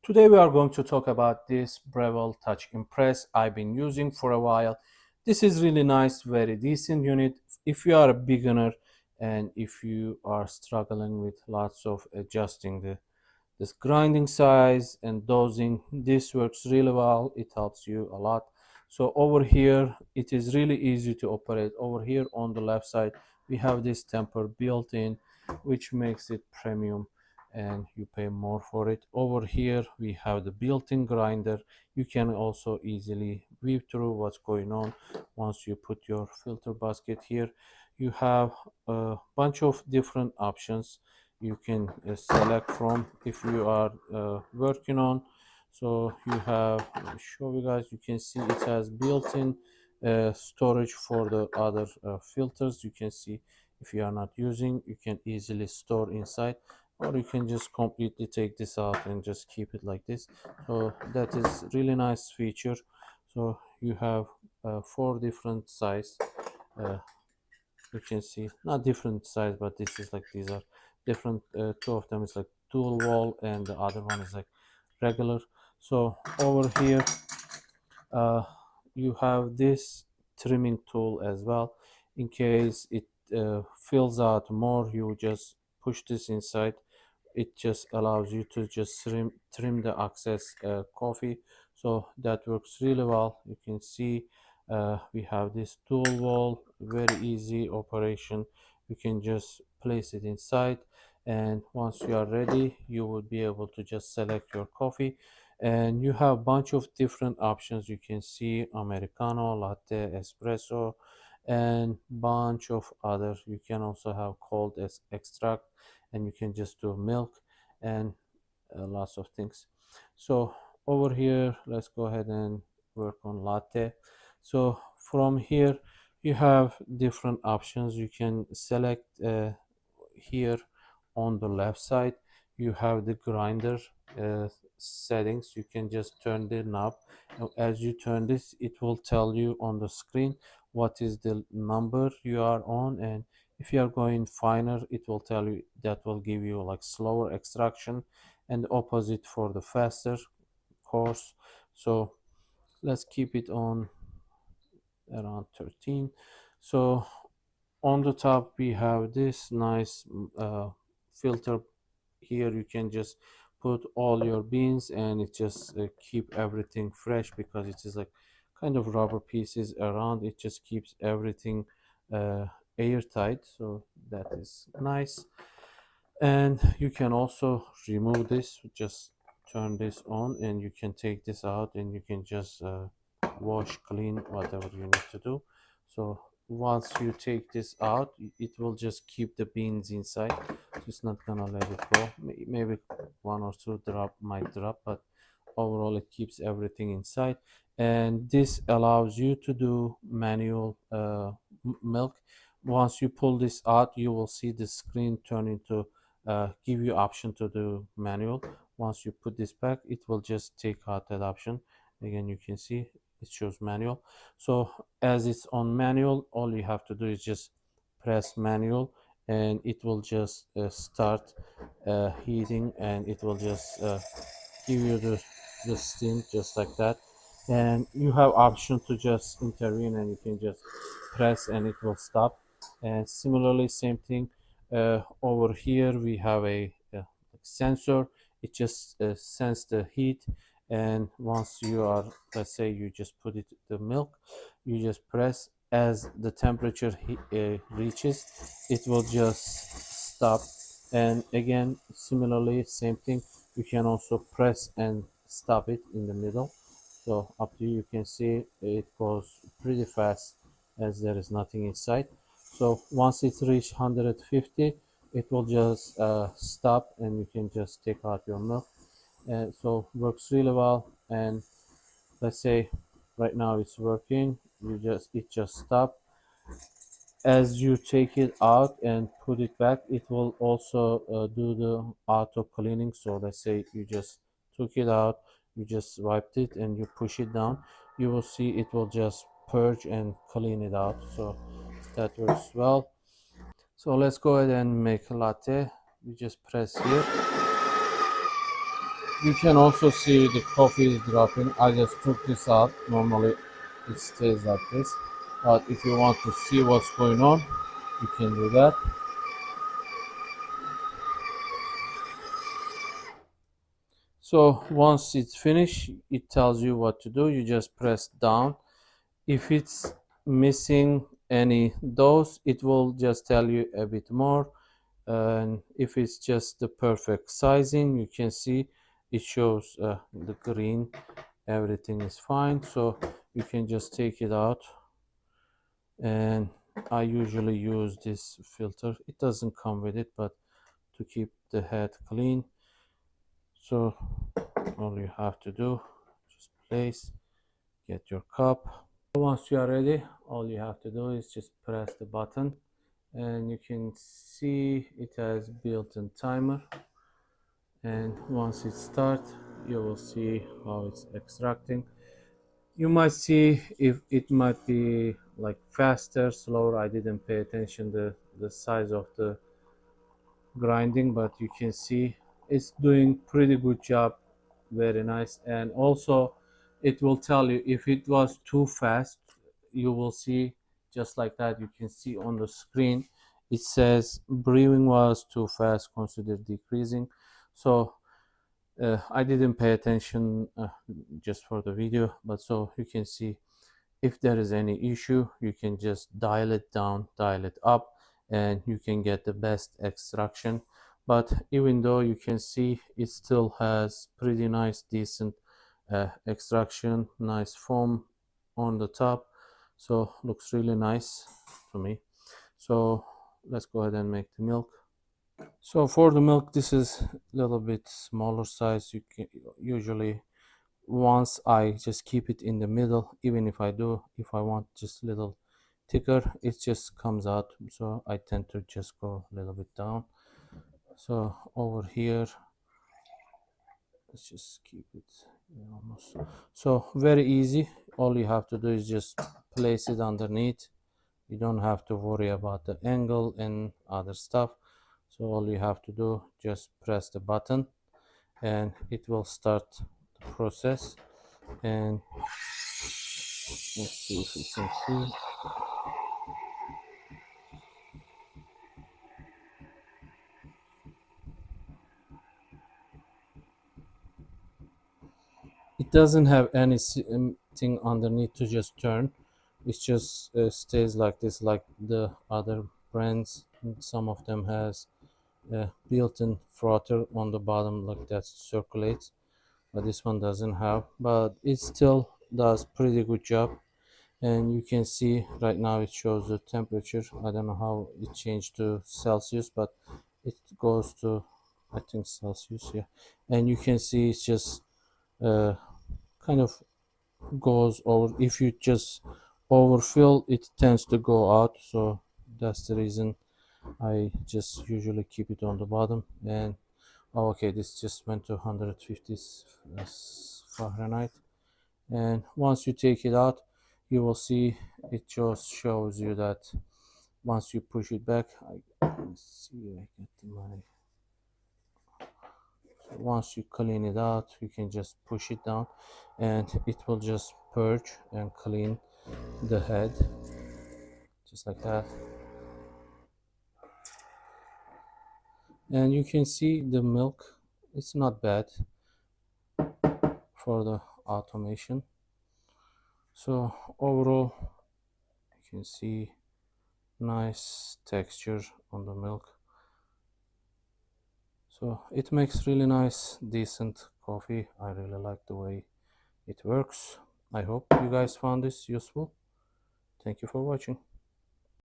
Today we are going to talk about this Breville Touch Impress I've been using for a while. This is really nice, very decent unit. If you are a beginner and if you are struggling with lots of adjusting this grinding size and dosing, this works really well. It helps you a lot. So over here it is really easy to operate. Over here on the left side we have this tamper built in, which makes it premium and you pay more for it. Over here we have the built-in grinder. You can also easily weave through what's going on. Once you put your filter basket here, you have a bunch of different options you can select from if you are working on. So you have, let me show you guys, you can see it has built-in storage for the other filters. You can see if you are not using, you can easily store inside, or you can just completely take this out and just keep it like this. So that is really nice feature. So you have four different size. uh, you can see not different size, but this is like, these are different. Two of them is like dual wall and the other one is like regular. So over here you have this trimming tool as well. In case it fills out more, you just push this inside. It just allows you to just trim the excess coffee. So that works really well. You can see we have this dual wall, very easy operation. You can just place it inside, and once you are ready you will be able to just select your coffee, and you have a bunch of different options. You can see americano, latte, espresso, and bunch of other. You can also have cold extract, and you can just do milk and lots of things. So over here let's go ahead and work on latte. So from here you have different options. You can select here on the left side you have the grinder settings. You can just turn the knob. Now, as you turn this, it will tell you on the screen what is the number you are on, and if you are going finer it will tell you, that will give you like slower extraction, and the opposite for the faster course. So let's keep it on around 13. So on the top we have this nice filter. Here you can just put all your beans and it just keep everything fresh, because it is like kind of rubber pieces around. It just keeps everything airtight, so that is nice. And you can also remove this, just turn this on and you can take this out and you can just wash, clean, whatever you need to do. So once you take this out, it will just keep the beans inside. It's not gonna let it go. Maybe one or two drop might drop, but overall it keeps everything inside. And this allows you to do manual milk. Once you pull this out, you will see the screen turn into give you option to do manual. Once you put this back, it will just take out that option. Again, you can see it shows manual. So as it's on manual, all you have to do is just press manual and it will just start heating, and it will just give you the steam just like that. And you have option to just intervene, and you can just press and it will stop. And similarly, same thing over here we have a sensor. It just sense the heat, and once you are, let's say you just put it the milk, you just press. As the temperature reaches, it will just stop. And again, similarly, same thing, you can also press and stop it in the middle. So up to you. You can see it goes pretty fast as there is nothing inside. So once it reaches 150, it will just stop and you can just take out your milk. And so works really well. And let's say right now it's working, it just stopped. As you take it out and put it back, it will also do the auto cleaning. So let's say you just took it out, you just wiped it and you push it down, you will see it will just purge and clean it out. So that works well. So let's go ahead and make a latte. We just press here, You can also see the coffee is dropping. I just took this out. Normally it stays like this, but if you want to see what's going on, you can do that. So once it's finished, it tells you what to do. You just press down. If it's missing any dose, it will just tell you a bit more. And if it's just the perfect sizing, you can see it shows the green, everything is fine. So you can just take it out. And I usually use this filter. It doesn't come with it, but to keep the head clean. So all you have to do, just place, get your cup. Once you are ready, all you have to do is just press the button, and you can see it has built-in timer. And once it starts, you will see how it's extracting. You might see if it might be like faster, slower. I didn't pay attention the size of the grinding, but you can see it's doing pretty good job. Very nice. And also it will tell you if it was too fast. You will see just like that. You can see on the screen it says brewing was too fast, consider decreasing. So I didn't pay attention just for the video, but so you can see if there is any issue, you can just dial it down, dial it up, and you can get the best extraction. But even though you can see it still has pretty nice, decent extraction, nice foam on the top. So looks really nice to me. So let's go ahead and make the milk. So for the milk, this is a little bit smaller size. You can usually, once I just keep it in the middle, even if I want just a little thicker, it just comes out. So I tend to just go a little bit down. So over here, let's just keep it almost. So very easy. All you have to do is just place it underneath. You don't have to worry about the angle and other stuff. So all you have to do, just press the button and it will start the process. And let's see if you can see. It doesn't have anything underneath to just turn. It just stays like this, like the other brands. Some of them has a built-in frother on the bottom like that circulates, but this one doesn't have. But it still does pretty good job. And you can see right now it shows the temperature. I don't know how it changed to Celsius, but it goes to, I think, Celsius, yeah. And you can see it's just kind of goes over. If you just overfill, it tends to go out. So that's the reason I just usually keep it on the bottom. And oh, okay, this just went to 150 Fahrenheit. And once you take it out, you will see it just shows you that once you push it back, let's see, I get my, so once you clean it out, you can just push it down and it will just purge and clean the head just like that. And you can see the milk, it's not bad for the automation. So overall, you can see nice texture on the milk. So it makes really nice, decent coffee. I really like the way it works. I hope you guys found this useful. Thank you for watching.